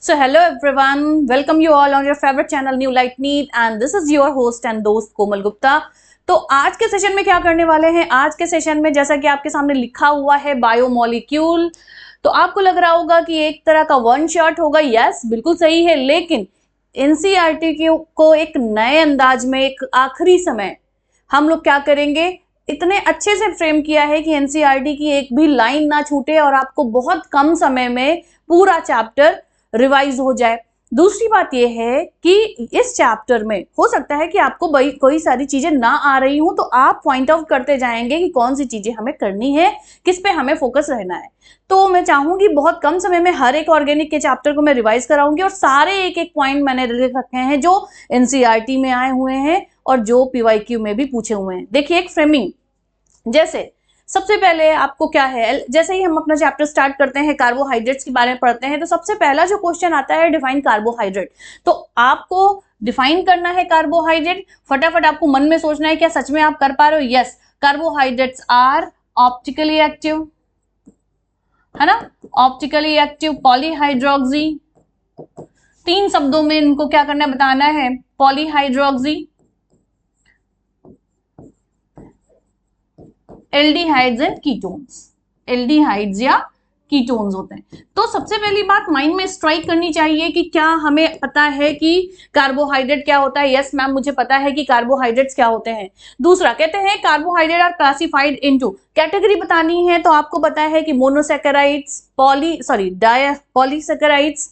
So hello everyone, welcome you all on your favorite channel New Light Need and this is your host and दोस्त कोमल गुप्ता। तो आज के session में क्या करने वाले हैं, आज के सेशन में जैसा कि आपके सामने लिखा हुआ है बायोमोलिक्यूल, तो आपको लग रहा होगा कि एक तरह का वन शॉट होगा। यस, बिल्कुल सही है, लेकिन एनसीईआरटी को एक नए अंदाज में एक आखिरी समय हम लोग क्या करेंगे, इतने अच्छे से फ्रेम किया है कि एनसीईआरटी की एक भी लाइन ना छूटे और आपको बहुत कम समय में पूरा चैप्टर रिवाइज हो जाए। दूसरी बात यह है कि इस चैप्टर में हो सकता है कि आपको कोई सारी चीजें ना आ रही हो, तो आप पॉइंट आउट करते जाएंगे कि कौन सी चीजें हमें करनी है, किस पे हमें फोकस रहना है। तो मैं चाहूंगी बहुत कम समय में हर एक ऑर्गेनिक के चैप्टर को मैं रिवाइज कराऊंगी और सारे एक एक पॉइंट मैंने लिख रखे हैं जो एनसीईआरटी में आए हुए हैं और जो पीवाईक्यू में भी पूछे हुए हैं। देखिए, एक फ्रेमिंग, जैसे सबसे पहले आपको क्या है, जैसे ही हम अपना चैप्टर स्टार्ट करते हैं कार्बोहाइड्रेट्स के बारे में पढ़ते हैं, तो सबसे पहला जो क्वेश्चन आता है डिफाइन कार्बोहाइड्रेट। तो आपको डिफाइन करना है कार्बोहाइड्रेट, फटाफट आपको मन में सोचना है क्या सच में आप कर पा रहे हो। Yes, carbohydrates are optically active, है ना, ऑप्टिकली एक्टिव पॉलीहाइड्रोक्सी। तीन शब्दों में इनको क्या करना है, बताना है, polyhydroxy, aldehydes and ketones, aldehydes या कीटोन्स होते हैं। तो सबसे पहली बात माइंड में स्ट्राइक करनी चाहिए कि क्या हमें पता है कि कार्बोहाइड्रेट क्या होता है। यस मैम, मुझे पता है कि कार्बोहाइड्रेट्स क्या होते हैं। दूसरा कहते हैं carbohydrate are classified into, category बतानी है तो आपको पता है कि मोनोसैकेराइड्स, पॉलीसैकेराइड्स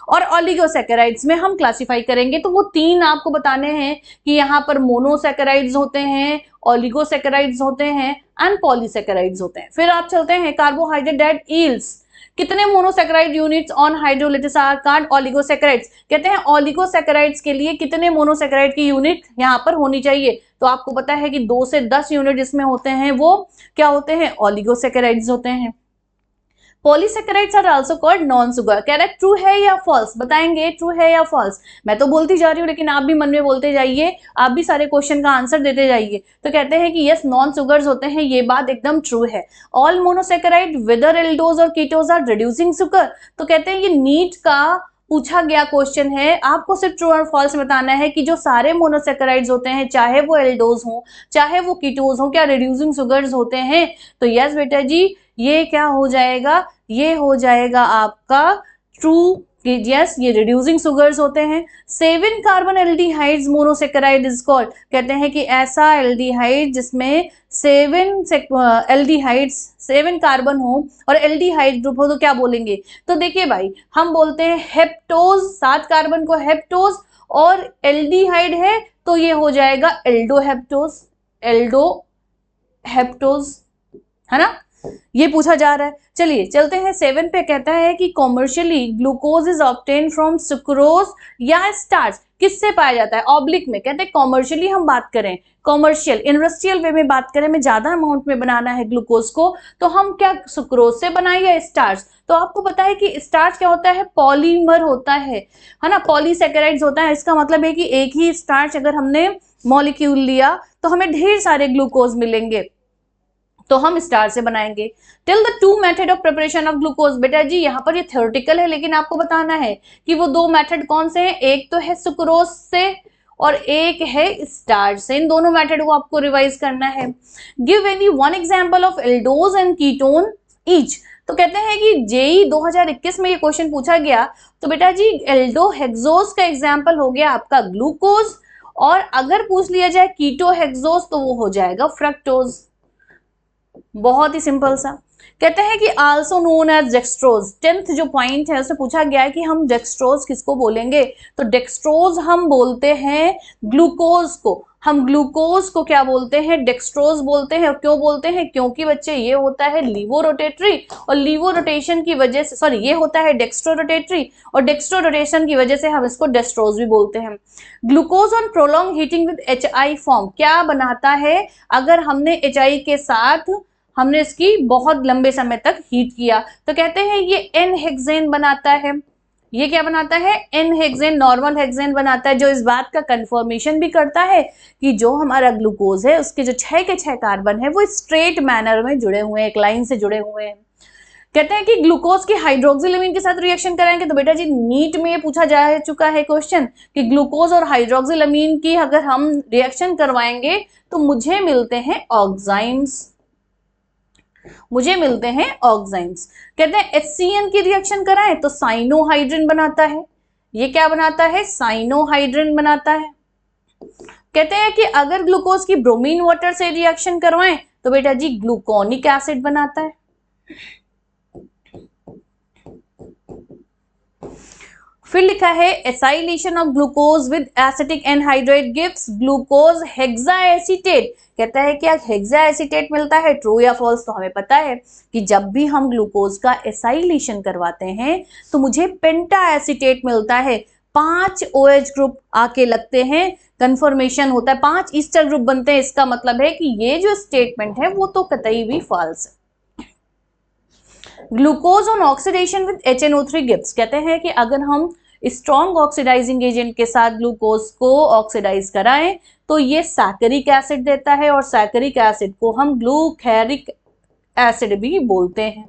और ऑलिगोसैकेराइड्स में हम क्लासिफाई करेंगे। तो वो तीन आपको बताने हैं कि यहाँ पर मोनोसैकेराइड्स होते हैं, ऑलिगोसैकेराइड्स होते हैं एंड पॉलीसैकेराइड्स होते हैं। फिर आप चलते हैं कार्बोहाइड्रेट दैट यील्ड्स कितने monosaccharide units on hydrolysis are called oligosaccharides. कहते हैं ऑलिगोसैकेराइड्स के लिए कितने मोनोसैकेराइड की यूनिट यहाँ पर होनी चाहिए। तो आपको पता है कि 2 से 10 यूनिट जिसमें होते हैं वो क्या होते हैं, ऑलिगोसैकेराइड्स होते हैं। Polysaccharides are also called non sugar. कह रहा है ट्रू है या फॉल्स, बताएंगे ट्रू है या फॉल्स। मैं तो बोलती जा रही हूँ लेकिन आप भी मन में बोलते जाइए, आप भी सारे क्वेश्चन का आंसर देते जाइए। तो कहते हैं कि यस, नॉन शुगर्स होते हैं, ये बात एकदम ट्रू है। ऑल मोनोसैकेराइड वेदर एल्डोज और कीटोज आर रिड्यूसिंग शुगर। तो कहते हैं ये नीट का पूछा गया क्वेश्चन है, आपको सिर्फ ट्रू और फॉल्स बताना है कि जो सारे मोनोसैकेराइड्स होते हैं, चाहे वो एल्डोज हो चाहे वो कीटोज हो, क्या रिड्यूसिंग शुगर्स होते हैं। तो यस बेटा जी, ये क्या हो जाएगा, ये हो जाएगा आपका ट्रू, यस ये रिड्यूसिंग शुगर्स होते हैं। 7 carbon aldehydes monosaccharide is called. कहते हैं कि ऐसा एल्डिहाइड जिसमें 7 एल्डिहाइड्स 7 कार्बन हो और एल्डिहाइड ग्रुप हो तो क्या बोलेंगे। तो देखिए भाई, हम बोलते हैं हेप्टोज, 7 कार्बन को हेप्टोज, और एल्डिहाइड है तो ये हो जाएगा एल्डोहेप्टोज, एल्डोहेप्टोज, है ना, ये पूछा जा रहा है। चलिए चलते हैं 7 पे। कहता है कि commercially glucose is obtain from sucrose या स्टार्च। किससे पाया जाता है, ऑब्लिक में। कहते हैं कॉमर्शियली हम बात करें, कॉमर्शियल इंडस्ट्रियल वे में बात करें, में ज्यादा अमाउंट में बनाना है ग्लूकोज को, तो हम क्या सुक्रोज से बनाए या स्टार्च। तो आपको पता है कि स्टार्च क्या होता है, पॉलीमर होता है ना, पॉलीसैकेराइड्स होता है। इसका मतलब है कि एक ही स्टार्च अगर हमने मॉलिक्यूल लिया तो हमें ढेर सारे ग्लूकोज मिलेंगे, तो हम स्टार से बनाएंगे। Till the 2 method of preparation of glucose. बेटा जी यहाँ पर ये थ्योरेटिकल है, लेकिन आपको बताना है कि वो 2 मेथड कौन से हैं। एक तो है सुक्रोज से और एक है स्टार्च से। इन दोनों मेथड को आपको रिवाइज करना है। Give any one example of aldose and ketone each. तो कहते हैं कि जेई 2021 में ये क्वेश्चन पूछा गया, तो बेटा जी एल्डोहेक्सोज का एग्जाम्पल हो गया आपका ग्लूकोज, और अगर पूछ लिया जाए कीटोहेक्सोज तो वो हो जाएगा फ्रक्टोज। बहुत ही सिंपल सा। कहते हैं कि also known as dextrose. 10th जो पॉइंट है उसमें पूछा गया है कि हम डेक्सट्रोज किसको बोलेंगे। तो डेक्सट्रोज हम बोलते हैं ग्लूकोज को, हम ग्लूकोज को क्या बोलते हैं, डेक्सट्रोज बोलते हैं। और क्यों बोलते हैं, क्योंकि बच्चे ये होता है लीवो रोटेटरी, और लीवो रोटेशन की वजह से, सॉरी ये होता है डेक्स्ट्रो रोटेटरी, और डेक्स्ट्रो रोटेशन की वजह से हम इसको डेक्सट्रोज भी बोलते हैं। Glucose on prolong heating with HI form क्या बनाता है, अगर हमने HI के साथ हमने इसकी बहुत लंबे समय तक हीट किया तो कहते हैं ये N-हेक्सेन बनाता है। ये क्या बनाता है, N-हेक्सेन, नॉर्मल हेक्सेन बनाता है, जो इस बात का कंफर्मेशन भी करता है कि जो हमारा ग्लूकोज है उसके जो 6 के 6 कार्बन है वो स्ट्रेट मैनर में जुड़े हुए हैं, एक लाइन से जुड़े हुए हैं। कहते हैं कि ग्लूकोज की हाइड्रोक्सिलअमीन के साथ रिएक्शन कराएंगे, तो बेटा जी नीट में ये पूछा जा चुका है क्वेश्चन कि ग्लूकोज और हाइड्रोक्सिलअमीन की अगर हम रिएक्शन करवाएंगे तो मुझे मिलते हैं ऑक्साइम्स, कहते हैं HCN की रिएक्शन कराएं तो साइनोहाइड्रिन बनाता है, ये क्या बनाता है, साइनोहाइड्रिन बनाता है। कहते हैं कि अगर ग्लूकोज की ब्रोमीन वाटर से रिएक्शन करवाएं तो बेटा जी ग्लूकोनिक एसिड बनाता है। फिर लिखा है acylation of glucose with acetic anhydride gives glucose hexaacetate. कहता है कि हेक्साएसीटेट मिलता है, ट्रू या फॉल्स। तो हमें पता है कि जब भी हम ग्लूकोज का एसाइलेशन करवाते हैं तो मुझे पेंटाएसीटेट मिलता है, 5 OH ग्रुप आके लगते हैं, कन्फर्मेशन होता है, 5 ईस्टर ग्रुप बनते हैं। इसका मतलब है कि ये जो स्टेटमेंट है वो तो कतई भी फॉल्स है। Glucose on oxidation with HNO3 gives. कहते हैं कि अगर हम स्ट्रॉन्ग ऑक्सीडाइजिंग एजेंट के साथ ग्लूकोज को ऑक्सीडाइज कराएं तो ये सैकरिक एसिड देता है, और सैकरिक एसिड को हम ग्लूकैरिक एसिड भी बोलते हैं।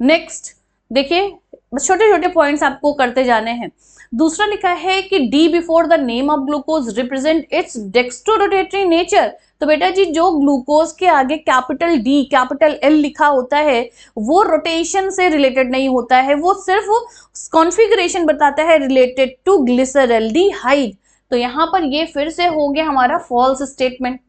नेक्स्ट देखिए, छोटे छोटे पॉइंट्स आपको करते जाने हैं। दूसरा लिखा है कि D before the name of glucose represent its dextrorotatory nature. तो बेटा जी जो ग्लूकोज के आगे कैपिटल D कैपिटल L लिखा होता है वो रोटेशन से रिलेटेड नहीं होता है, वो सिर्फ कॉन्फ़िगरेशन बताता है रिलेटेड टू ग्लिसरल्डिहाइड। तो यहां पर ये फिर से हो गया हमारा false statement.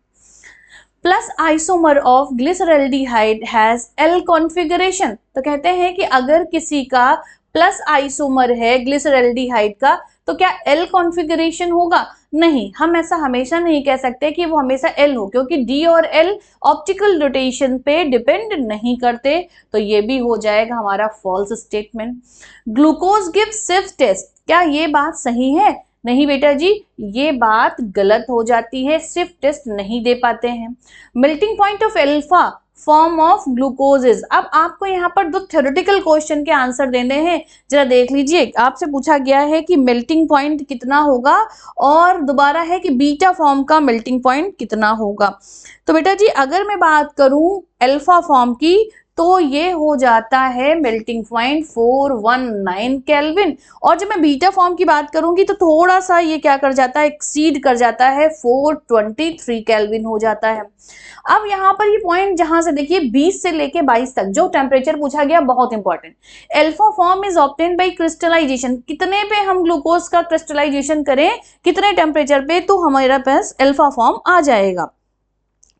Plus isomer of glyceraldehyde has L configuration. तो कहते हैं कि अगर किसी का प्लस आइसोमर है ग्लिसरल्डिहाइड का तो क्या L कॉन्फ़िगरेशन होगा? नहीं, हम ऐसा हमेशा नहीं कह सकते कि वो हमेशा L हो, क्योंकि D और L ऑप्टिकल रोटेशन पे डिपेंड नहीं करते। तो ये भी हो जाएगा हमारा false statement. Glucose give swift test. क्या ये बात सही है? नहीं बेटा जी, ये बात गलत हो जाती है, स्विफ्ट टेस्ट नहीं दे पाते हैं। Melting point of alpha form of glucoses. अब आपको यहाँ पर 2 थ्योरेटिकल क्वेश्चन के आंसर देने हैं, जरा देख लीजिए। आपसे पूछा गया है कि मेल्टिंग पॉइंट कितना होगा, और दोबारा है कि बीटा फॉर्म का मेल्टिंग पॉइंट कितना होगा। तो बेटा जी अगर मैं बात करूं अल्फा फॉर्म की तो ये हो जाता है मेल्टिंग पॉइंट 419 केल्विन, और जब मैं बीटा फॉर्म की बात करूंगी तो थोड़ा सा ये क्या कर जाता है, एक्सीड कर जाता है, 423 केल्विन हो जाता है। अब यहाँ पर ये पॉइंट जहां से देखिए 20 से लेके 22 तक जो टेम्परेचर पूछा गया बहुत important. Alpha form is obtained by crystallization. कितने पे हम ग्लूकोज का क्रिस्टलाइजेशन करें, कितने टेम्परेचर पे, तो हमारे पास अल्फा फॉर्म आ जाएगा।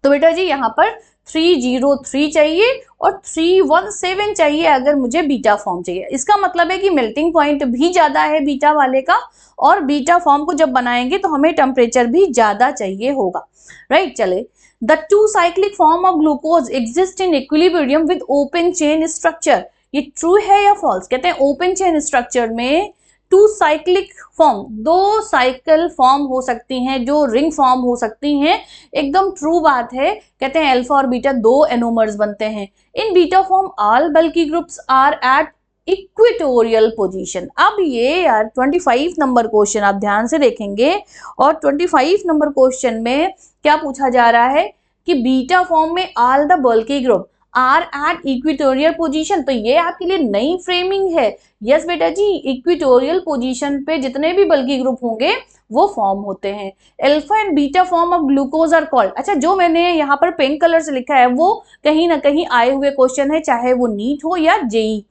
तो बेटा जी यहाँ पर 303 चाहिए और 317 चाहिए अगर मुझे बीटा फॉर्म चाहिए। इसका मतलब है कि मेल्टिंग पॉइंट भी ज्यादा है बीटा वाले का, और बीटा फॉर्म को जब बनाएंगे तो हमें टेम्परेचर भी ज्यादा चाहिए होगा, राइट। चले, the 2 cyclic form of glucose exist in equilibrium with open chain structure. ये ट्रू है या फॉल्स? कहते हैं ओपन चेन स्ट्रक्चर में 2 साइक्लिक फॉर्म, 2 साइकिल फॉर्म हो सकती हैं, जो रिंग फॉर्म हो सकती हैं, एकदम ट्रू बात है। कहते हैं अल्फा और बीटा 2 एनोमर्स बनते हैं। In beta form all bulky groups are at equatorial position. अब ये यार 25 नंबर क्वेश्चन आप ध्यान से देखेंगे, और 25 नंबर क्वेश्चन में क्या पूछा जा रहा है कि बीटा फॉर्म में all the bulky group are at equatorial position. तो ये आपके लिए नई फ्रेमिंग है। यस बेटा जी, इक्वेटोरियल पोजीशन पे जितने भी बल्की ग्रुप होंगे वो फॉर्म होते हैं। Alpha and beta form of glucose are called. अच्छा, जो मैंने यहाँ पर पिंक कलर से लिखा है वो कहीं ना कहीं आए हुए क्वेश्चन है, चाहे वो नीट हो या जेई।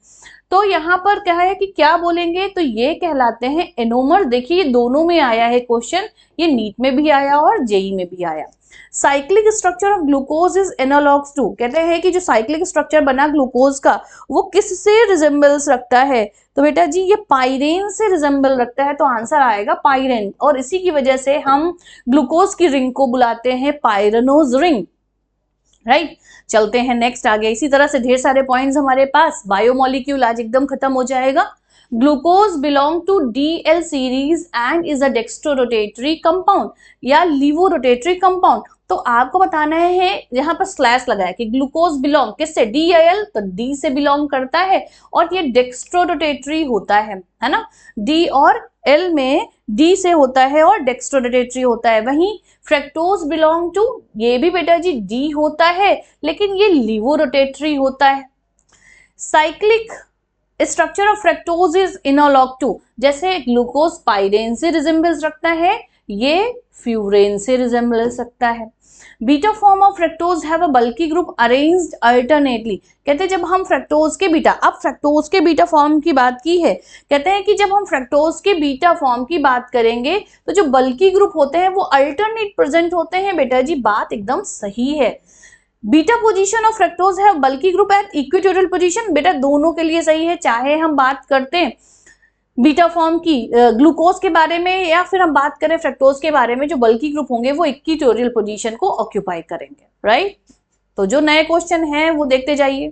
तो यहाँ पर क्या है कि क्या बोलेंगे, तो ये कहलाते हैं एनोमर। देखिए दोनों में आया है क्वेश्चन, ये नीट में भी आया और जेई में भी आया। Cyclic structure of glucose is analogous to. कहते हैं कि जो साइक्लिक स्ट्रक्चर बना ग्लूकोज का वो किससे रिजेंबल्स रखता है, तो बेटा जी ये पाइरेन से रिजेंबल रखता है। तो आंसर आएगा पाइरेन, और इसी की वजह से हम ग्लूकोज की रिंग को बुलाते हैं पाइरेनोज रिंग, राइट। चलते हैं नेक्स्ट आगे। इसी तरह से ढेर सारे पॉइंट्स हमारे पास। बायोमोलिक्यूल आज एकदम खत्म हो जाएगा। Glucose belong to DL series and is a dextrorotatory compound या लीवोरोटेटरी कंपाउंड। तो आपको बताना है, यहाँ पर स्लैश लगा है कि ग्लूकोज बिलोंग किससे, D या L, तो D से बिलोंग करता है, और ये डेक्स्ट्रोरोटेटरी होता है ना। D और L में D से होता है और डेक्स्ट्रोरोटेटरी होता है। वहीं फ्रक्टोज बिलोंग टू, ये भी बेटा जी D होता है, लेकिन ये लीवोरोटेटरी होता है। Cyclic structure of fructose is analogue to, जैसे ग्लूकोज पाइरेन से रिजेंबल्स रखता है, ये फ्यूरेन से रिजेंबल्स रखता है। Beta form of fructose have a bulky group arranged alternately, कहते हैं जब हम फ्रक्टोज के बीटा, अब फ्रक्टोज के बीटा फॉर्म की बात की है, कहते हैं कि जब हम फ्रक्टोज के बीटा फॉर्म की बात करेंगे तो जो बल्की ग्रुप होते हैं वो अल्टरनेट प्रेजेंट होते हैं। बेटा जी बात एकदम सही है। बीटा पोजीशन ऑफ फ्रक्टोज है बल्की ग्रुप एट इक्वेटोरियल पोजीशन, बेटा दोनों के लिए सही है, चाहे हम बात करते हैं बीटा फॉर्म की ग्लूकोज के बारे में या फिर हम बात करें फ्रक्टोज के बारे में, जो बल्की ग्रुप होंगे वो इक्वेटोरियल पोजीशन को ऑक्यूपाई करेंगे, राइट। तो जो नए क्वेश्चन हैं वो देखते जाइए।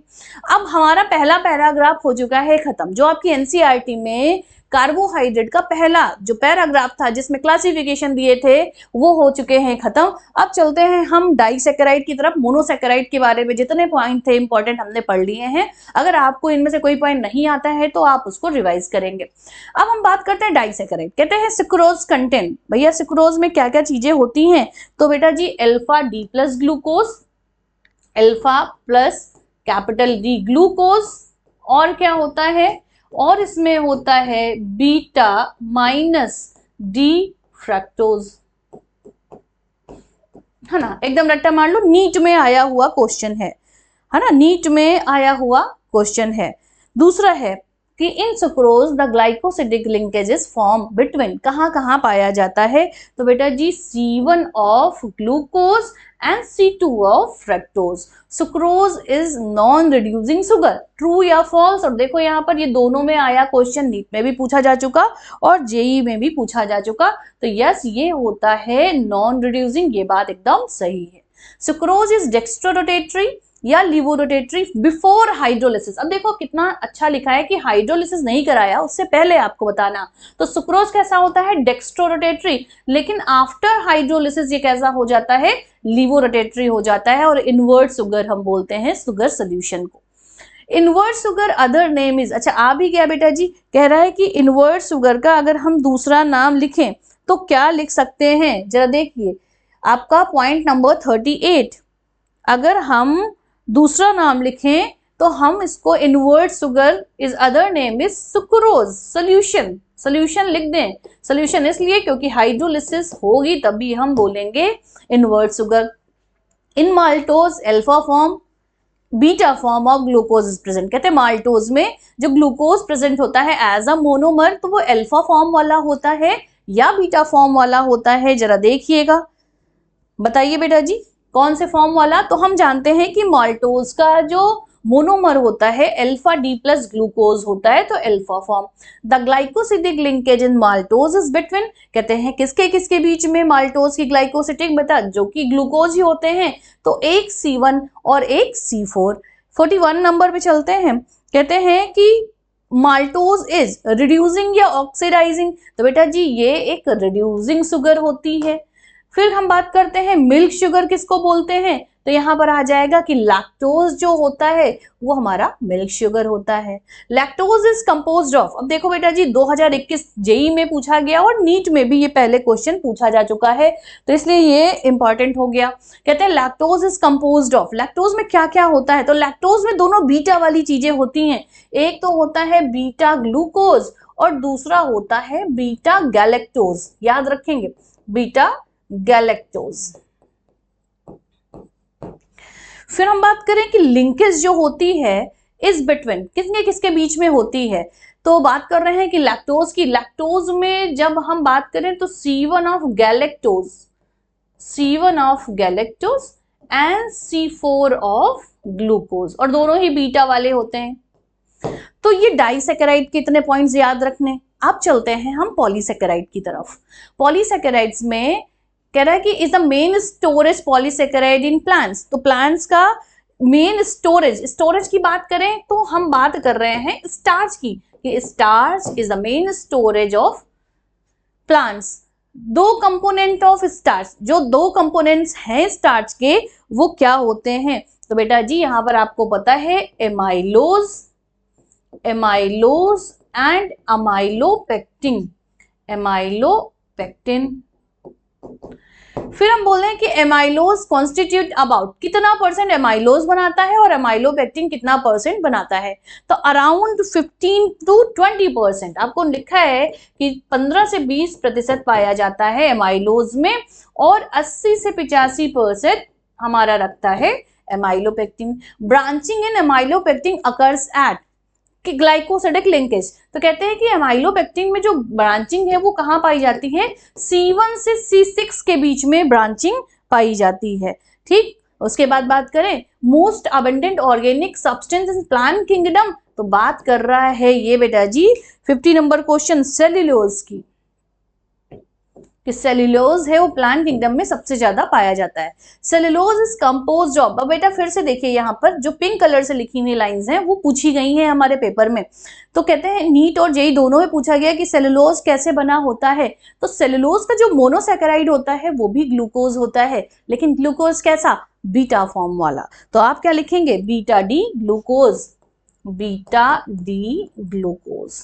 अब हमारा पहला पैराग्राफ हो चुका है खत्म, जो आपकी एनसीईआरटी में कार्बोहाइड्रेट का पहला जो पैराग्राफ था जिसमें क्लासिफिकेशन दिए थे वो हो चुके हैं खत्म। अब चलते हैं हम डाइसैकेराइड की तरफ। मोनोसैकेराइड के बारे में जितने पॉइंट थे इंपॉर्टेंट हमने पढ़ लिए हैं, अगर आपको इनमें से कोई पॉइंट नहीं आता है तो आप उसको रिवाइज करेंगे। अब हम बात करते हैं डाइसैकेराइड। कहते हैं सुक्रोज कंटेंट, भैया सुक्रोज में क्या क्या चीजें होती हैं, तो बेटा जी alpha D plus glucose, alpha plus capital D glucose, और क्या होता है, और इसमें होता है बीटा माइनस डी फ्रक्टोज, है ना। एकदम रट्टा मार लो, नीट में आया हुआ क्वेश्चन है ना, नीट में आया हुआ क्वेश्चन है। दूसरा है कि in sucrose the glycosidic linkages form between, कहाँ कहाँ पाया जाता है, तो बेटा जी C1 of glucose and C2 of fructose. Sucrose is non reducing sugar, true या फॉल्स। और देखो यहाँ पर ये दोनों में आया क्वेश्चन, नीट में भी पूछा जा चुका और जेई में भी पूछा जा चुका, तो यस ये होता है नॉन रिड्यूसिंग, ये बात एकदम सही है। सुक्रोज इज डेक्स्ट्रोरोटेटरी या लिवोरोटेटरी बिफोर हाइड्रोलिसिस। अब देखो कितना अच्छा लिखा है कि हाइड्रोलिसिस नहीं कराया, उससे पहले आपको बताना। तो सुक्रोज कैसा होता है, डेक्स्ट्रोरोटेटरी, लेकिन आफ्टर हाइड्रोलिसिस ये कैसा हो जाता है, लिवोरोटेटरी हो जाता है, और इनवर्ट शुगर हम बोलते हैं शुगर सोल्यूशन को। Invert sugar other name is, अच्छा आ भी गया बेटा जी, कह रहा है कि इनवर्ट शुगर का अगर हम दूसरा नाम लिखें तो क्या लिख सकते हैं, जरा देखिए आपका पॉइंट नंबर 38। अगर हम दूसरा नाम लिखें तो हम इसको invert sugar is other name is sucrose solution, solution लिख दें। सोल्यूशन इसलिए क्योंकि हाइड्रोलिसिस होगी तभी हम बोलेंगे invert sugar. In maltose alpha form beta form of glucose is present, कहते हैं माल्टोज में जो ग्लूकोज प्रेजेंट होता है एज अ मोनोमर, तो वो अल्फा फॉर्म वाला होता है या बीटा फॉर्म वाला होता है, जरा देखिएगा, बताइए बेटा जी कौन से फॉर्म वाला। तो हम जानते हैं कि माल्टोज का जो मोनोमर होता है अल्फा डी प्लस ग्लूकोज होता है, तो alpha form. The glycosidic linkage in maltose is between, कहते हैं किसके किसके बीच में माल्टोज की ग्लाइकोसिडिक, बता जो कि ग्लूकोज ही होते हैं, तो एक C1 और एक C4। 41 नंबर पे चलते हैं, कहते हैं कि माल्टोज इज रिड्यूसिंग या ऑक्सीडाइजिंग, तो बेटा जी ये एक रिड्यूसिंग शुगर होती है। फिर हम बात करते हैं मिल्क शुगर किसको बोलते हैं, तो यहाँ पर आ जाएगा कि लैक्टोज जो होता है वो हमारा मिल्क शुगर होता है। लैक्टोज इज कंपोज्ड ऑफ, अब देखो बेटा जी 2021 जेई में पूछा गया और नीट में भी ये पहले क्वेश्चन पूछा जा चुका है, तो इसलिए ये इंपॉर्टेंट हो गया। कहते हैं lactose is composed of, lactose में क्या क्या होता है, तो लैक्टोज में दोनों बीटा वाली चीजें होती हैं, एक तो होता है बीटा ग्लूकोज और दूसरा होता है बीटा गैलेक्टोज, याद रखेंगे बीटा गैलेक्टोज। फिर हम बात करें कि लिंकेज जो होती है इस बिटवीन किसके किसके बीच में होती है, तो बात कर रहे हैं कि लैक्टोज की, लैक्टोज में जब हम बात करें तो C1 of galactose, C1 of galactose and C4 of glucose, और दोनों ही बीटा वाले होते हैं। तो ये डाइसैकेराइड के इतने पॉइंट्स याद रखने। अब चलते हैं हम पॉलीसैकेराइड की तरफ। पॉलीसैकेराइड्स में कह रहा है कि is the main storage polysaccharide in plants, तो प्लांट्स का मेन स्टोरेज, स्टोरेज की बात करें तो हम बात कर रहे हैं स्टार्च की, कि starch is the main storage of plants. दो कंपोनेंट ऑफ स्टार्च, जो दो कंपोनेंट्स हैं स्टार्च के वो क्या होते हैं, तो बेटा जी यहां पर आपको पता है amylose, amylose and amylopectin, amylopectin. फिर हम बोल रहे हैं कि एमाइलोज कॉन्स्टिट्यूट अबाउट कितना परसेंट एमाइलोज बनाता है और एमाइलोपेक्टिन कितना परसेंट बनाता है, तो अराउंड 15 to 20%। आपको लिखा है कि 15 से 20% पाया जाता है एमाइलोज में और 80 से 85% हमारा रखता है amylopectin. Branching in amylopectin occurs at कि ग्लाइकोसिडिक लिंकेज, तो कहते हैं कि एमाइलोपेक्टिन में जो ब्रांचिंग है वो कहाँ पाई जाती है, C1 से C6 के बीच में ब्रांचिंग पाई जाती है। ठीक, उसके बाद बात करें most abundant organic substance in plant kingdom, तो बात कर रहा है ये बेटा जी 50 नंबर क्वेश्चन सेल्यूलोज की, कि सेल्यूलोज है वो प्लांट किंगडम में सबसे ज्यादा पाया जाता है। सेल्यूलोज इज कंपोज्ड ऑफ, अब बेटा फिर से देखिए यहाँ पर जो पिंक कलर से लिखी हुई लाइंस हैं वो पूछी गई हैं हमारे पेपर में, तो कहते हैं नीट और जेई दोनों में पूछा गया कि सेल्यूलोज कैसे बना होता है, तो सेल्यूलोज का जो मोनोसैकेराइड होता है वो भी ग्लूकोज होता है, लेकिन ग्लूकोज कैसा, बीटा फॉर्म वाला, तो आप क्या लिखेंगे, beta D glucose, beta D glucose.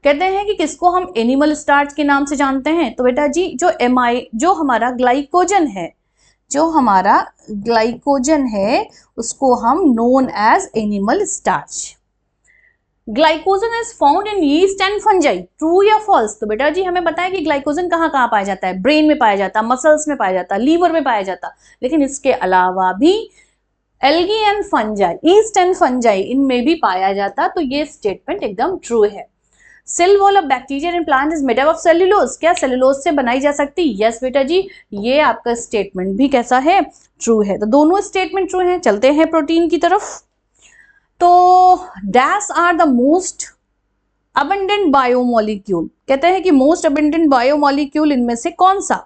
कहते हैं कि किसको हम एनिमल स्टार्च के नाम से जानते हैं, तो बेटा जी जो हमारा ग्लाइकोजन है, जो हमारा ग्लाइकोजन है उसको हम known as animal starch. Glycogen is found in yeast and fungi, true या फॉल्स, तो बेटा जी हमें पता है कि ग्लाइकोजन कहाँ कहाँ पाया जाता है, ब्रेन में पाया जाता, मसल्स में पाया जाता, लीवर में पाया जाता, लेकिन इसके अलावा भी algae and fungi, east and fungi इनमें भी पाया जाता, तो ये स्टेटमेंट एकदम ट्रू है। Cell wall of bacteria and plant is made up of cellulose, क्या सेल्यूलोज से बनाई जा सकती, यस बेटा जी, ये आपका स्टेटमेंट भी कैसा है, ट्रू है, तो दोनों स्टेटमेंट ट्रू हैं। चलते हैं प्रोटीन की तरफ, तो dash are the most abundant biomolecule, कहते हैं कि मोस्ट अबंडेंट बायोमोलिक्यूल इनमें से कौन सा,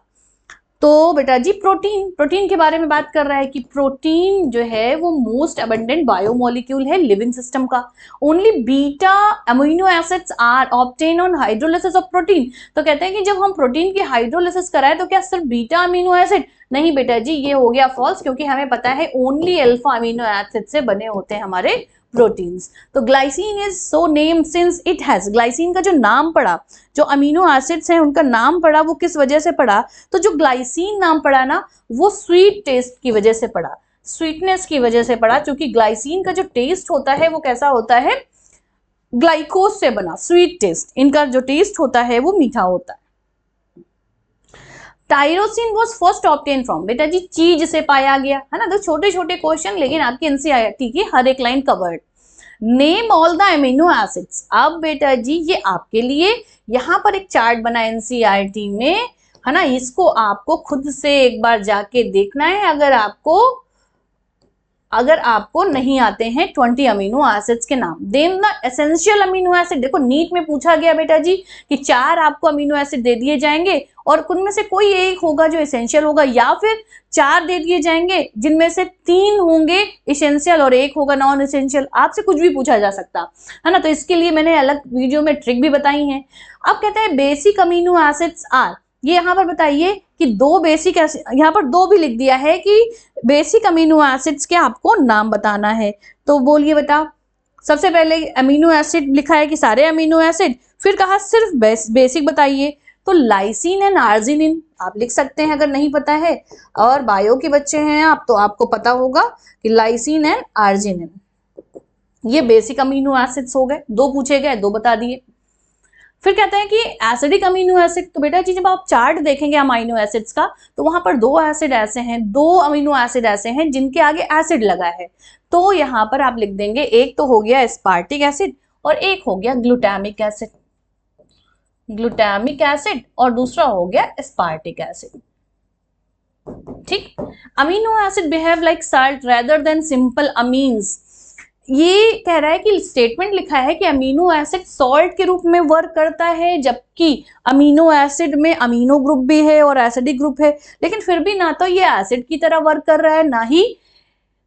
तो बेटा जी प्रोटीन के बारे में बात कर रहा है कि प्रोटीन जो है वो मोस्ट अबंडेंट बायोमोलिक्यूल है लिविंग सिस्टम का। Only beta amino acids are obtain on hydrolysis of protein, तो कहते हैं कि जब हम प्रोटीन की हाइड्रोलिसिस कराए तो क्या सिर्फ बीटा अमीनो एसिड, नहीं बेटा जी ये हो गया फॉल्स, क्योंकि हमें पता है ओनली अल्फा अमीनो एसिड से बने होते हैं हमारे प्रोटीन्स। तो glycine is so named since it has, glycine का जो नाम पड़ा, जो अमीनो एसिड्स हैं उनका नाम पड़ा, वो किस वजह से पड़ा, तो जो ग्लाइसिन नाम पड़ा ना वो स्वीट टेस्ट की वजह से पड़ा, स्वीटनेस की वजह से पड़ा, क्योंकि ग्लाइसिन का जो टेस्ट होता है वो कैसा होता है, ग्लाइकोज से बना, स्वीट टेस्ट, इनका जो टेस्ट होता है वो मीठा होता है। Tyrosine was first obtain from, बेटा जी चीज से पाया गया है ना, तो छोटे छोटे क्वेश्चन लेकिन आपकी एनसीईआरटी की हर एक line covered. Name all the amino acids, अब बेटा जी ये आपके लिए यहाँ पर एक चार्ट बना एनसीईआरटी में है ना, इसको आपको खुद से एक बार जाके देखना है अगर आपको नहीं आते हैं 20 अमीनो एसिड्स के नाम। Then the essential amino acid, देखो नीट में पूछा गया बेटा जी कि 4 आपको अमीनो एसिड दे दिए जाएंगे और उनमें से कोई एक होगा जो एसेंशियल होगा, या फिर 4 दे दिए जाएंगे जिनमें से 3 होंगे एसेंशियल और 1 होगा नॉन एसेंशियल, आपसे कुछ भी पूछा जा सकता है ना, तो इसके लिए मैंने अलग वीडियो में ट्रिक भी बताई है। अब कहते हैं बेसिक अमीनो एसिड्स आर, ये यहाँ पर बताइए कि 2 बेसिक एसिड, यहाँ पर 2 भी लिख दिया है कि बेसिक अमीनो एसिड्स के आपको नाम बताना है, तो बोलिए बता। सबसे पहले अमीनो एसिड लिखा है कि सारे अमीनो एसिड, फिर कहा सिर्फ बेसिक बताइए, तो लाइसिन एंड आर्जिनिन आप लिख सकते हैं अगर नहीं पता है, और बायो के बच्चे हैं आप तो आपको पता होगा कि लाइसिन एंड आर्जिनिन ये बेसिक अमीनो एसिड्स हो गए, 2 पूछे गए 2 बता दिए। फिर कहते हैं कि एसिडिक अमीनो एसिड, तो बेटा जी जब आप चार्ट देखेंगे अमीनो एसिड्स का तो वहां पर 2 एसिड ऐसे हैं, 2 अमीनो एसिड ऐसे हैं जिनके आगे एसिड लगा है, तो यहाँ पर आप लिख देंगे एक तो हो गया एस्पार्टिक एसिड और एक हो गया ग्लूटामिक एसिड, ग्लूटामिक एसिड और दूसरा हो गया एस्पार्टिक एसिड। ठीक, amino acid behave like salt rather than simple amines, ये कह रहा है कि स्टेटमेंट लिखा है कि अमीनो एसिड सॉल्ट के रूप में वर्क करता है, जबकि अमीनो एसिड में अमीनो ग्रुप भी है और एसिडिक ग्रुप है, लेकिन फिर भी ना तो ये एसिड की तरह वर्क कर रहा है ना ही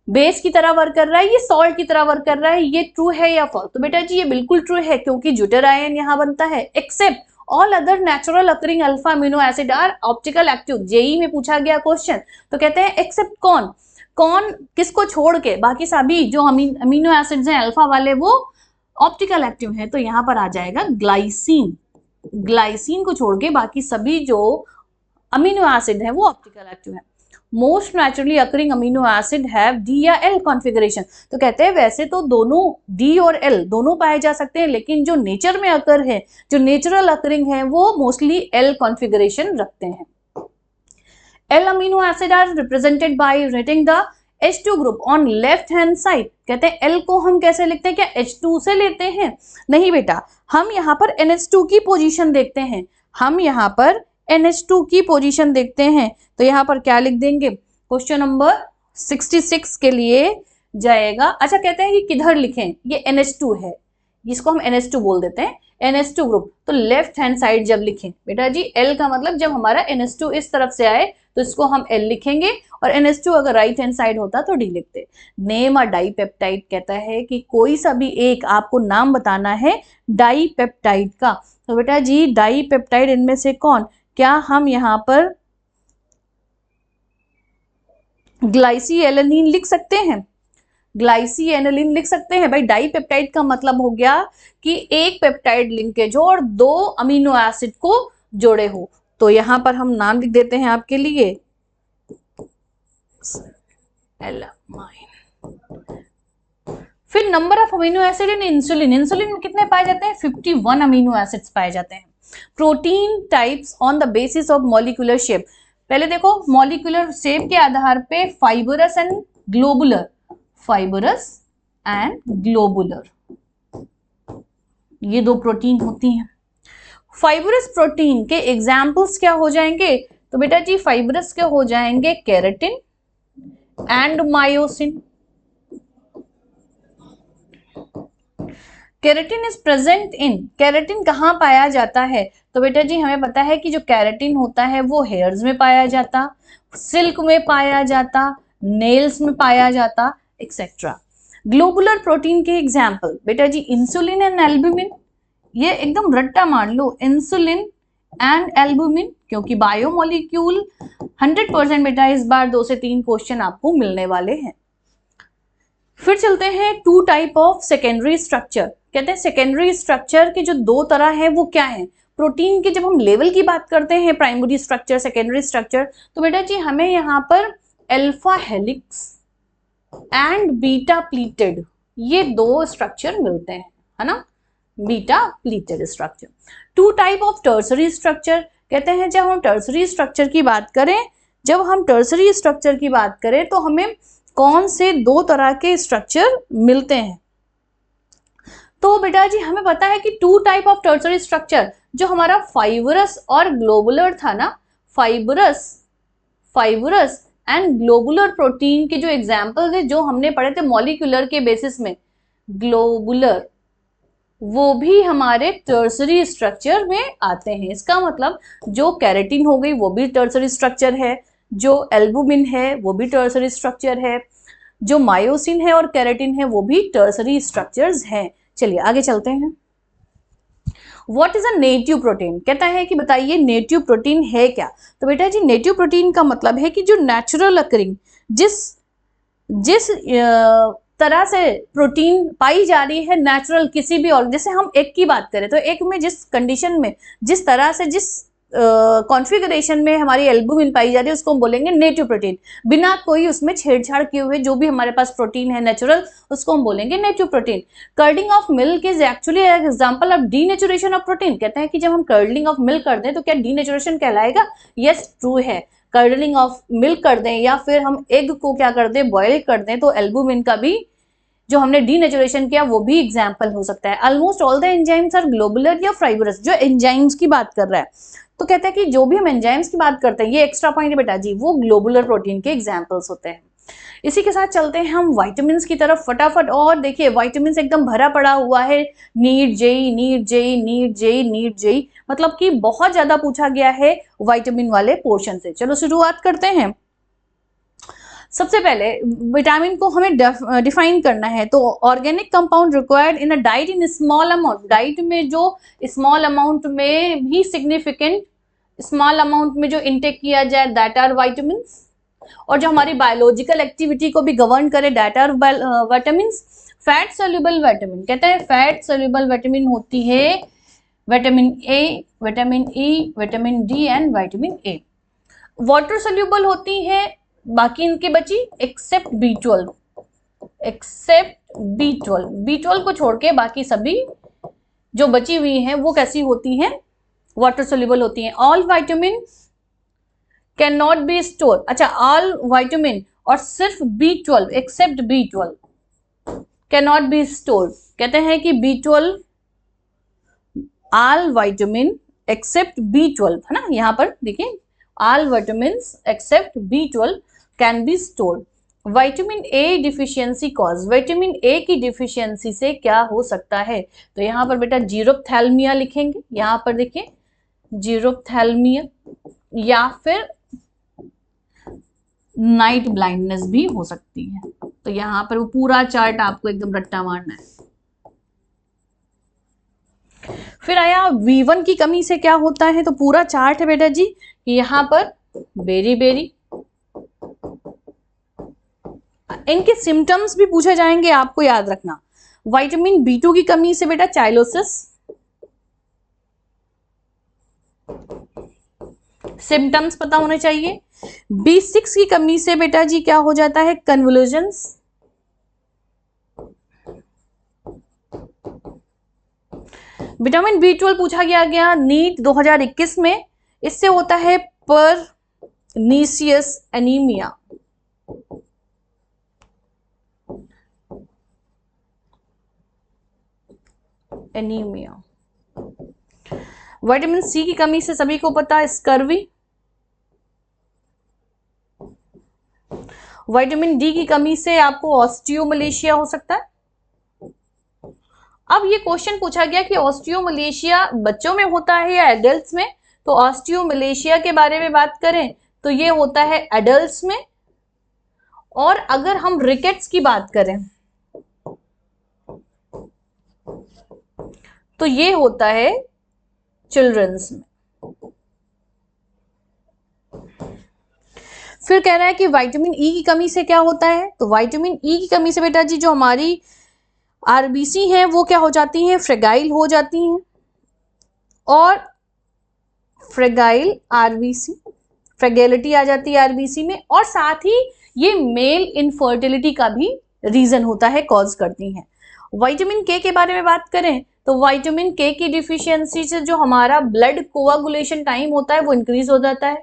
बेस की तरह वर्क कर रहा है, ये सॉल्ट की तरह वर्क कर रहा है। ये ट्रू है या फॉल्स, तो बेटा जी ये बिल्कुल ट्रू है, क्योंकि ज्यूटर आयन यहाँ बनता है। Except all other natural occurring alpha amino acid are optical active, JEE में पूछा गया क्वेश्चन, तो कहते हैं एक्सेप्ट कौन किसको छोड़ के बाकी सभी जो अमीनो एसिड्स हैं अल्फा वाले वो ऑप्टिकल एक्टिव हैं, तो यहाँ पर आ जाएगा ग्लाइसिन, ग्लाइसिन को छोड़ के बाकी सभी जो अमीनो एसिड है वो ऑप्टिकल एक्टिव है। Most naturally occurring amino acid have D या एल कॉन्फ़िगरेशन। तो कहते हैं वैसे तो दोनों डी और एल दोनों पाए जा सकते हैं, लेकिन जो नेचर में अकर है, जो नेचुरल अकरिंग है, वो मोस्टली एल कॉन्फ़िगरेशन रखते हैं। L amino acid are represented by writing the H2 group on left hand side. कहते हैं L को हम कैसे लिखते हैं, क्या H2 से लेते हैं? नहीं बेटा, हम यहाँ पर NH2 की पोजीशन देखते हैं, हम यहाँ पर NH2 की पोजीशन देखते हैं। तो यहाँ पर क्या लिख देंगे, क्वेश्चन नंबर 66 के लिए जाएगा। अच्छा, कहते हैं कि किधर लिखें, ये NH2 है, जिसको हम NH2 बोल देते हैं, NH2 ग्रुप। तो लेफ्ट हैंड साइड जब लिखें बेटा जी, L का मतलब जब हमारा NH2 इस तरफ से आए तो इसको हम L लिखेंगे, और NH2 अगर राइट हैंड साइड होता तो D लिखते। नेम अ डाइपेप्टाइड, कहता है कि कोई सा भी एक आपको नाम बताना है डाइपेप्टाइड का। तो बेटा जी डाइपेप्टाइड इनमें से कौन, क्या हम यहाँ पर ग्लाइसिएलेनिन लिख सकते हैं? ग्लाइसिएलेनिन लिख सकते हैं भाई। डाइपेप्टाइड का मतलब हो गया कि एक पेप्टाइड लिंकेज हो और दो अमीनो एसिड को जोड़े हो। तो यहां पर हम नाम लिख देते हैं आपके लिए एलामाइन। फिर number of amino acid in insulin, insulin में कितने पाए जाते हैं? 51 अमीनो एसिड्स पाए जाते हैं। Protein types on the basis of molecular shape, पहले देखो मॉलिक्यूलर शेप के आधार पे fibrous and globular, fibrous and globular, ये दो प्रोटीन होती हैं। फाइबरस प्रोटीन के एग्जाम्पल्स क्या हो जाएंगे? तो बेटा जी फाइबरस के हो जाएंगे keratin and myosin. Keratin is present in, keratin कहाँ पाया जाता है? तो बेटा जी हमें पता है कि जो केराटिन होता है वो हेयर्स में पाया जाता, सिल्क में पाया जाता, नेल्स में पाया जाता, एक्सेट्रा। ग्लोबुलर प्रोटीन के एग्जाम्पल बेटा जी इंसुलिन एंड एल्बुमिन, ये एकदम रट्टा मान लो, इंसुलिन एंड एल्बुमिन, क्योंकि बायोमोलिक्यूल 100% बेटा इस बार 2 से 3 क्वेश्चन आपको मिलने वाले हैं। फिर चलते हैं two type of secondary structure, कहते हैं सेकेंडरी स्ट्रक्चर के जो दो तरह हैं वो क्या है? प्रोटीन के जब हम लेवल की बात करते हैं, प्राइमरी स्ट्रक्चर, सेकेंडरी स्ट्रक्चर, तो बेटा जी हमें यहाँ पर alpha helix and beta pleated, ये दो स्ट्रक्चर मिलते हैं, है ना, beta pleated structure. Two type of tertiary structure, कहते हैं जब हम टर्सरी स्ट्रक्चर की बात करें, जब हम टर्सरी स्ट्रक्चर की बात करें तो हमें कौन से दो तरह के स्ट्रक्चर मिलते हैं? तो बेटा जी हमें पता है कि two type of tertiary structure, जो हमारा फाइबरस और ग्लोबुलर था ना, फाइबरस एंड ग्लोबुलर प्रोटीन के जो एग्जाम्पल थे जो हमने पढ़े थे मॉलिक्यूलर के बेसिस में, ग्लोबुलर, वो भी हमारे टर्सरी स्ट्रक्चर में आते हैं। इसका मतलब जो केराटिन हो गई वो भी टर्सरी स्ट्रक्चर है, जो एल्बुमिन है वो भी टर्सरी स्ट्रक्चर है, जो मायोसिन है और केराटिन है वो भी टर्सरी स्ट्रक्चर्स हैं। चलिए आगे चलते हैं। What is a native protein, कहता है कि बताइए नेटिव प्रोटीन है क्या? तो बेटा जी नेटिव प्रोटीन का मतलब है कि जो नेचुरल अकरिंग, जिस तरह से प्रोटीन पाई जा रही है नेचुरल किसी भी, और जैसे हम एग की बात करें तो एग में जिस कंडीशन में, जिस तरह से, जिस कॉन्फ़िगरेशन में हमारी एल्बुमिन पाई जा रही है उसको हम बोलेंगे नेटिव प्रोटीन। बिना कोई उसमें छेड़छाड़ किए हुए जो भी हमारे पास प्रोटीन है नेचुरल, उसको हम बोलेंगे native protein. Curdling of milk is actually example of denaturation of protein, कहते हैं कि जब हम कर्डलिंग ऑफ मिल्क कर दें तो क्या डीनेचुरेशन कहलाएगा? यस, ट्रू है। कर्डलिंग ऑफ मिल्क कर दें या फिर हम एग को क्या कर दें, बॉयल कर दें, तो एल्बुमिन का भी जो हमने डीनेचुरेशन किया वो भी एग्जाम्पल हो सकता है। Almost all the enzymes are globular या फाइबरस, जो एंजाइम्स की बात कर रहा है, तो कहते हैं कि जो भी हम एंजाइम्स की बात करते हैं, ये एक्स्ट्रा पॉइंट है बेटा जी, वो ग्लोबुलर प्रोटीन के एग्जाम्पल्स होते हैं। इसी के साथ चलते हैं हम विटामिन की तरफ फटाफट। और देखिए विटामिन एकदम भरा पड़ा हुआ है, NEET JEE, NEET JEE, NEET JEE, NEET JEE, मतलब कि बहुत ज्यादा पूछा गया है विटामिन वाले पोर्शन से। चलो शुरुआत करते हैं। सबसे पहले विटामिन को हमें डिफाइन करना है, तो organic compound required in a diet in small amount, diet में जो स्मॉल अमाउंट में भी सिग्निफिकेंट स्मॉल अमाउंट में जो इनटेक किया जाए, दैट आर विटामिन्स। और जो हमारी बायोलॉजिकल एक्टिविटी को भी गवर्न करे, that are vitamins. Fat soluble vitamin, कहते हैं फैट सोल्यूबल विटामिन होती है vitamin A, vitamin E, vitamin D and vitamin A. Water soluble होती है बाकी इनकी बची accept B12, except B12, B12 को छोड़ के बाकी सभी जो बची हुई हैं वो कैसी होती हैं, वाटर सोल्यूबल होती हैं। All vitamin can not be store, अच्छा ऑल विटामिन और सिर्फ B12 except B12 can not be store, कहते हैं कि B12 all vitamin accept B12 है ना, यहां पर देखिए all vitamins except B12 can be stored. Vitamin A deficiency cause, vitamin A की डिफिशियंसी से क्या हो सकता है, तो यहाँ पर बेटा जीरोप्थैल्मिया लिखेंगे, यहाँ पर देखिए जीरोप्थैल्मिया या फिर नाइट ब्लाइंडनेस भी हो सकती है। तो यहाँ पर वो पूरा चार्ट आपको एकदम रट्टा मारना है। फिर आया V1 की कमी से क्या होता है, तो पूरा चार्ट है बेटा जी, यहाँ पर बेरी बेरी, इनके सिम्टम्स भी पूछे जाएंगे, आपको याद रखना। विटामिन B2 की कमी से बेटा चाइलोसिस, सिम्टम्स पता होने चाहिए। B6 की कमी से बेटा जी क्या हो जाता है, कन्वल्यूशंस। विटामिन B12 पूछा गया नीट 2021 में, इससे होता है pernicious anaemia. Anaemia. Vitamin C की कमी से सभी को पता है स्कर्वी। विटामिन डी की कमी से आपको ऑस्टियोमलेशिया हो सकता है। अब ये क्वेश्चन पूछा गया कि ऑस्टियोमलेशिया बच्चों में होता है या एडल्ट्स में, तो ऑस्टियोमलेशिया के बारे में बात करें तो ये होता है एडल्ट्स में, और अगर हम रिकेट्स की बात करें तो ये होता है चिल्ड्रंस में। फिर कह रहा है कि विटामिन ई की कमी से क्या होता है, तो विटामिन ई की कमी से बेटा जी जो हमारी आरबीसी हैं वो क्या हो जाती हैं, फ्रेगाइल हो जाती हैं, और फ्रेगाइल आरबीसी, फ्रेगेलिटी आ जाती है आरबीसी में, और साथ ही ये मेल इनफर्टिलिटी का भी रीजन होता है, कॉज करती हैं। विटामिन के बारे में बात करें तो विटामिन के की डिफिशियंसी से जो हमारा ब्लड कोआगुलेशन टाइम होता है वो इंक्रीज हो जाता है।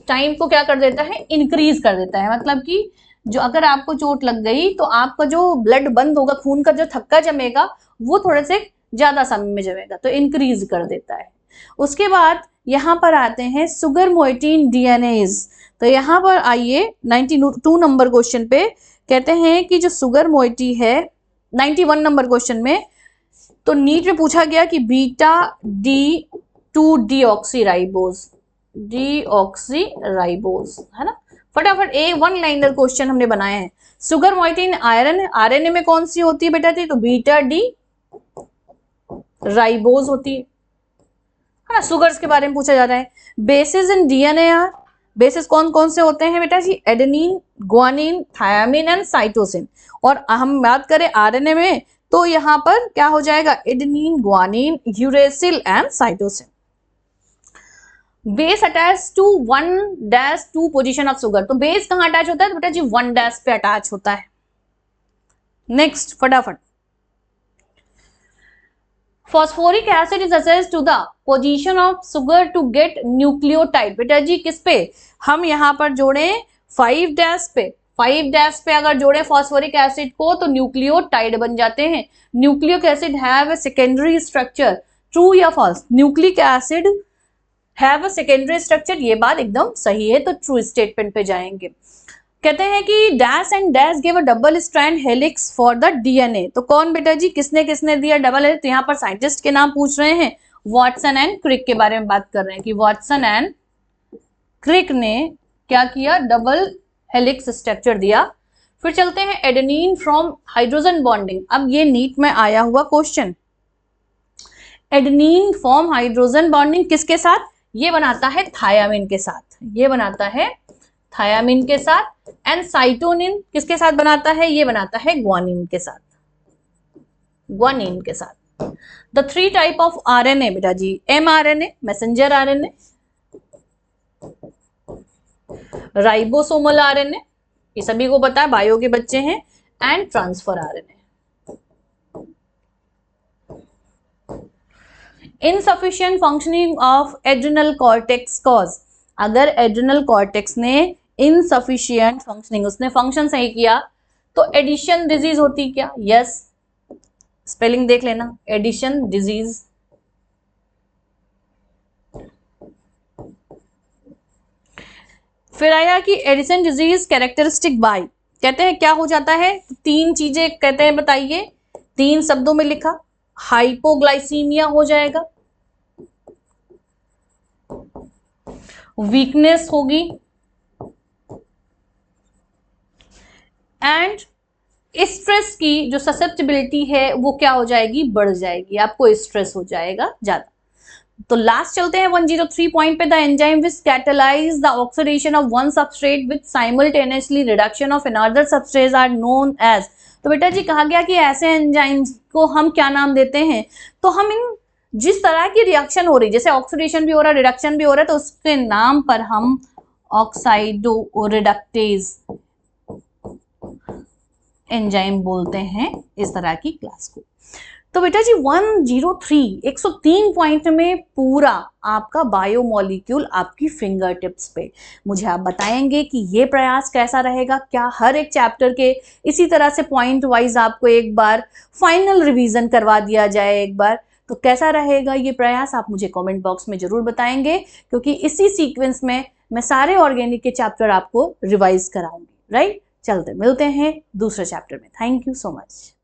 टाइम को क्या कर देता है, इंक्रीज कर देता है, मतलब कि जो अगर आपको चोट लग गई तो आपका जो ब्लड बंद होगा, खून का जो थक्का जमेगा वो थोड़े से ज्यादा समय में जमेगा, तो इंक्रीज कर देता है। उसके बाद यहाँ पर आते हैं सुगर मोइटीन डीएनएज, तो यहाँ पर आइए 92 नंबर क्वेश्चन पे कहते हैं कि जो सुगर मोइटी है 91 नंबर क्वेश्चन में, तो नीट में पूछा गया कि बीटा D2 डीऑक्सीराइबोज, डीऑक्सीराइबोज है ना। फटाफट एक वन लाइनर क्वेश्चन हमने बनाए हैं। सुगर मोइटीन आयरन, आरएनए में कौन सी होती है बेटा थी, तो बीटा डी राइबोज होती है ना। शुगर्स के बारे में पूछा जा रहा है। Bases in DNA are, bases कौन कौन से होते हैं बेटा जी, adenine, guanine, thiamine and cytosine. और हम बात करें आरएनए में तो यहां पर क्या हो जाएगा, adenine, guanine, uracil and cytosine. Base attach to 1-2 position of sugar, तो बेस कहां अटैच होता है, तो बेटा जी 1' पे अटैच होता है। नेक्स्ट फटाफट, phosphoric acid is attached to the position of sugar to get nucleotide, बेटा जी किस पे, हम यहां पर जोड़े 5' पे, 5' पे अगर जोड़े फॉस्फोरिक एसिड को तो न्यूक्लियोटाइड बन जाते हैं। Nucleic acid have a secondary structure, true या false, nucleic acid have a secondary structure, ये बात एकदम सही है, तो ट्रू स्टेटमेंट पे जाएंगे। कहते हैं कि dash and dash give a double strand helix for the DNA, तो कौन बेटा जी किसने किसने दिया डबल हेलिक्स, तो यहाँ पर साइंटिस्ट के नाम पूछ रहे हैं, वाटसन एंड क्रिक के बारे में बात कर रहे हैं कि वाटसन एंड क्रिक ने क्या किया, डबल हेलिक्स स्ट्रक्चर दिया। फिर चलते हैं एडेनिन फ्रॉम हाइड्रोजन बॉन्डिंग, अब ये नीट में आया हुआ question, adenine form hydrogen bonding किसके साथ, ये बनाता है थायामिन के साथ, ये बनाता है थायामिन के साथ, एंड साइटोनिन किसके साथ बनाता है, ये बनाता है ग्वानिन के साथ। ग्वानिन के साथ। द 3 टाइप ऑफ आरएनए बेटा जी, mRNA messenger RNA, ribosomal RNA, ये सभी को पता है, बायो के बच्चे हैं, and transfer RNA. Insufficient functioning of adrenal cortex cause, अगर एड्रिनल कॉर्टेक्स ने इनसफिशिएंट फंक्शनिंग, उसने फंक्शन सही किया तो एडिशन डिजीज होती क्या? यस, स्पेलिंग देख लेना, एडिशन डिजीज। फिर आया कि एडिशन डिजीज कैरेक्टरिस्टिक बाय, कहते हैं क्या हो जाता है, 3 चीजें कहते हैं, बताइए, 3 शब्दों में लिखा, हाइपोग्लाइसीमिया हो जाएगा, वीकनेस होगी, एंड स्ट्रेस की जो ससेप्टिबिलिटी है वो क्या हो जाएगी, बढ़ जाएगी, आपको स्ट्रेस हो जाएगा ज्यादा। तो लास्ट चलते हैं 103 पॉइंट पे, the enzyme which catalyse the oxidation of one substrate with simultaneously reduction of another substrate are known as. तो बेटा जी कहा गया कि ऐसे एंजाइम्स को हम क्या नाम देते हैं, तो हम इन जिस तरह की रिएक्शन हो रही, जैसे ऑक्सीडेशन भी हो रहा है, रिडक्शन भी हो रहा है, तो उसके नाम पर हम ऑक्साइडो रिडक्टेज एंजाइम बोलते हैं इस तरह की क्लास को। तो बेटा जी 103 पॉइंट में पूरा आपका बायोमोलिक्यूल आपकी फिंगर टिप्स पे। मुझे आप बताएंगे कि ये प्रयास कैसा रहेगा, क्या हर एक चैप्टर के इसी तरह से पॉइंट वाइज आपको एक बार फाइनल रिवीजन करवा दिया जाए एक बार, तो कैसा रहेगा ये प्रयास, आप मुझे कमेंट बॉक्स में जरूर बताएंगे, क्योंकि इसी सीक्वेंस में मैं सारे ऑर्गेनिक के चैप्टर आपको रिवाइज कराऊंगी, राइट। चलते मिलते हैं दूसरे चैप्टर में। Thank you so much.